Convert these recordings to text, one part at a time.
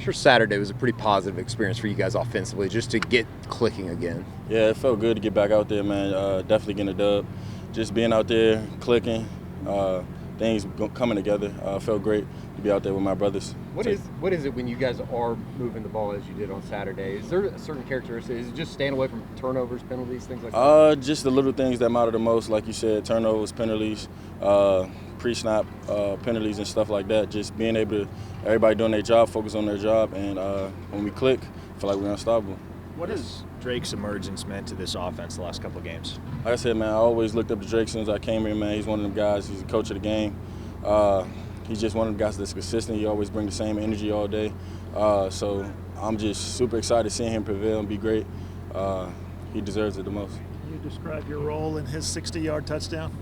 sure Saturday was a pretty positive experience for you guys offensively, just to get clicking again. Yeah, it felt good to get back out there, man. Definitely getting a dub. Just being out there, clicking, things coming together. Felt great to be out there with my brothers. What is it when you guys are moving the ball as you did on Saturday? Is there a certain characteristic? Is it just staying away from turnovers, penalties, things like that? Just the little things that matter the most, like you said, turnovers, penalties, pre-snap penalties and stuff like that. Just being able to, everybody doing their job, focus on their job, and when we click, I feel like we're unstoppable. What has Drake's emergence meant to this offense the last couple of games? Like I said, man, I always looked up to Drake since I came here, man. He's one of them guys. He's the coach of the game. He's just one of the guys that's consistent. He always brings the same energy all day. So I'm just super excited seeing him prevail and be great. He deserves it the most. Can you describe your role in his 60-yard touchdown?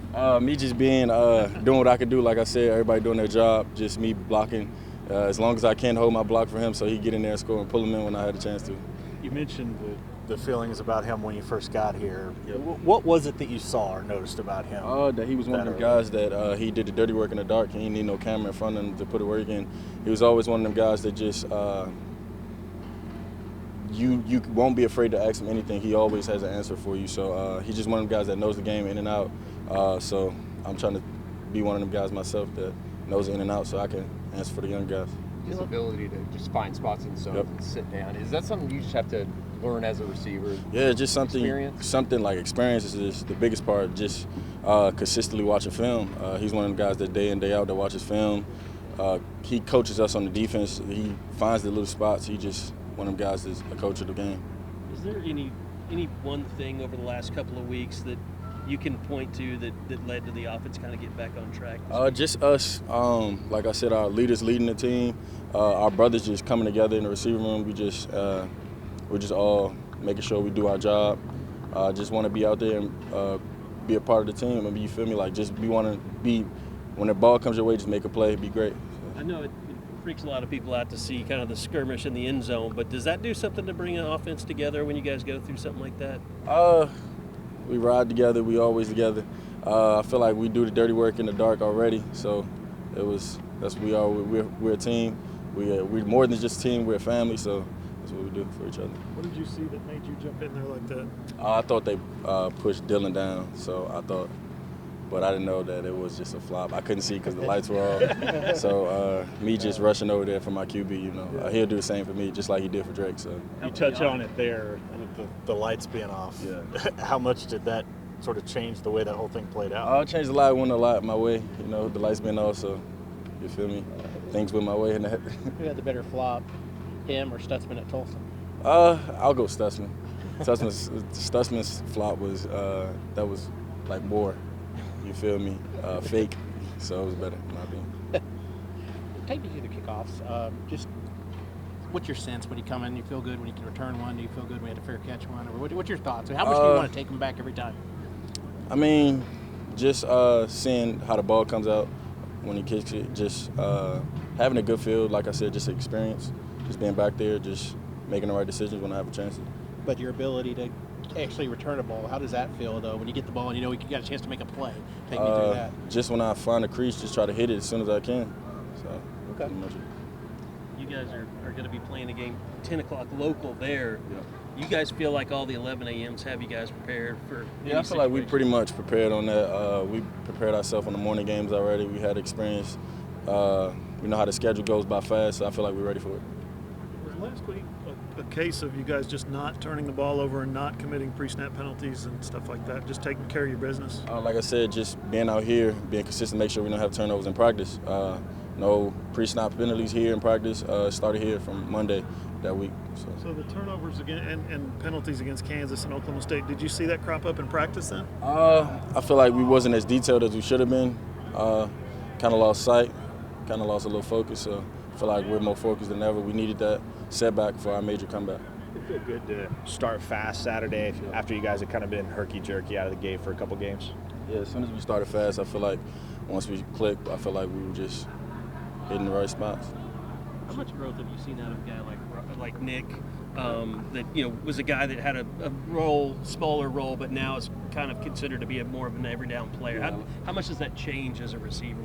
Me just being, doing what I could do. Like I said, everybody doing their job, just me blocking as long as I can, hold my block for him so he get in there and score and pull him in when I had a chance to. You mentioned the feelings about him when you first got here. Yep. What was it that you saw or noticed about him? That he was one of the guys that he did the dirty work in the dark. He didn't need no camera in front of him to put the work in. He was always one of them guys that just you won't be afraid to ask him anything. He always has an answer for you. So he's just one of them guys that knows the game in and out. So I'm trying to be one of them guys myself that knows it in and out so I can answer for the young guys. His ability to just find spots in zone and sit down. Is that something you just have to learn as a receiver? Yeah, just something like experience is the biggest part. Just consistently watching film. He's one of the guys that day in, day out that watches film. He coaches us on the defense. He finds the little spots. He just one of them guys that's a coach of the game. Is there any one thing over the last couple of weeks that you can point to that led to the offense kind of get back on track? Just us. Like I said, our leaders leading the team. Our brothers just coming together in the receiver room. We're just all making sure we do our job. Just want to be out there and be a part of the team. And you feel me? Like just want to be when the ball comes your way, just make a play, be great. So. I know it freaks a lot of people out to see kind of the skirmish in the end zone, but does that do something to bring an offense together when you guys go through something like that? We ride together. We always together. I feel like we do the dirty work in the dark already. So that's what we are. We're a team. We're more than just a team. We're a family. So that's what we do for each other. What did you see that made you jump in there like that? I thought they pushed Dylan down. So I thought, but I didn't know that it was just a flop. I couldn't see because the lights were off. So me just rushing over there for my QB, he'll do the same for me, just like he did for Drake. So you touch on it there, the lights being off. Yeah. How much did that sort of change the way that whole thing played out? It changed a lot. It went a lot my way. The lights being off. So you feel me? Things went my way in that. Who had the better flop, him or Stutzman at Tulsa? I'll go Stutzman. Stutzman's flop was that was like more. You feel me? Fake. So it was better in my opinion. Take me through the kickoffs. Just what's your sense when you come in? You feel good when you can return one? Do you feel good when you had a fair catch one? Or what's your thoughts? How much do you want to take them back every time? I mean, just seeing how the ball comes out when he kicks it, just having a good field, like I said, just experience, just being back there, just making the right decisions when I have a chance to. But your ability to actually return a ball, how does that feel, though, when you get the ball and you got a chance to make a play? Take me through that. Just when I find a crease, just try to hit it as soon as I can. So, okay. Pretty much it. You guys are going to be playing a game 10 o'clock local there. Yeah. You guys feel like all the 11 a.m.s have you guys prepared for Yeah, I feel like we pretty much prepared on that. We prepared ourselves on the morning games already. We had experience. We know how the schedule goes by fast, so I feel like we're ready for it. Was last week a case of you guys just not turning the ball over and not committing pre-snap penalties and stuff like that, just taking care of your business? Like I said, just being out here, being consistent, make sure we don't have turnovers in practice. No pre-snap penalties here in practice. Started here from Monday that week. So the turnovers again and penalties against Kansas and Oklahoma State, did you see that crop up in practice then? I feel like we wasn't as detailed as we should have been. Kind of lost sight, kind of lost a little focus. So I feel like we're more focused than ever. We needed that setback for our major comeback. It feel good to start fast Saturday after you guys have kind of been herky-jerky out of the gate for a couple games? Yeah, as soon as we started fast, I feel like once we clicked, I feel like we were just hitting the right spots. How much growth have you seen out of a guy like Nick, that was a guy that had a smaller role, but now is kind of considered to be more of an every down player? How much does that change as a receiver?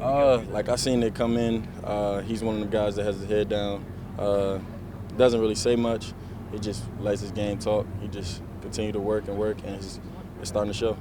Like I seen Nick come in. He's one of the guys that has his head down. doesn't really say much. He just lets his game talk. He just continue to work, and it's starting to show.